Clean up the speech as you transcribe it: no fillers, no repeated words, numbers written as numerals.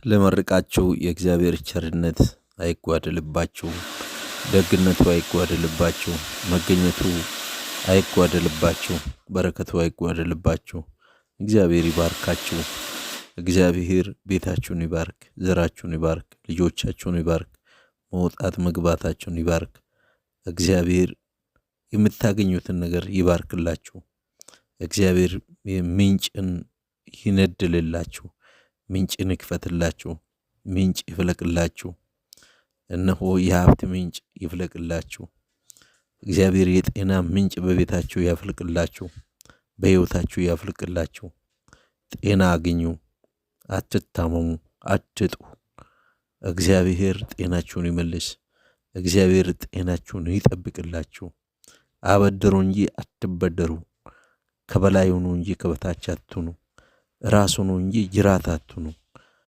ለመርቃችሁ የእግዚአብሔር ቸርነት አይጓደልባችሁ፣ ደግነቱ አይጓደልባችሁ፣ መገኘቱ አይጓደልባችሁ፣ በረከቱ አይጓደልባችሁ። እግዚአብሔር ይባርካችሁ። እግዚአብሔር ቤታችሁን ይባርክ፣ ዘራችሁን ይባርክ፣ ልጆቻችሁን ይባርክ፣ መውጣት መግባታችሁን ይባርክ። እግዚአብሔር የምታገኙትን ነገር ይባርክላችሁ። እግዚአብሔር ምንጭን ይነድልላችሁ፣ ምንጭን ይክፈትላችሁ፣ ምንጭ ይፍለቅላችሁ። እነሆ የሀብት ምንጭ ይፍለቅላችሁ። እግዚአብሔር የጤና ምንጭ በቤታችሁ ያፍልቅላችሁ፣ በሕይወታችሁ ያፍልቅላችሁ። ጤና አግኙ፣ አትታመሙ፣ አትጡ። እግዚአብሔር ጤናችሁን ይመልስ። እግዚአብሔር ጤናችሁን ይጠብቅላችሁ። አበድሩ እንጂ አትበደሩ። ከበላይ ሁኑ እንጂ ከበታች አትሁኑ። ራስ ሁኑ እንጂ ጅራት አትሁኑ።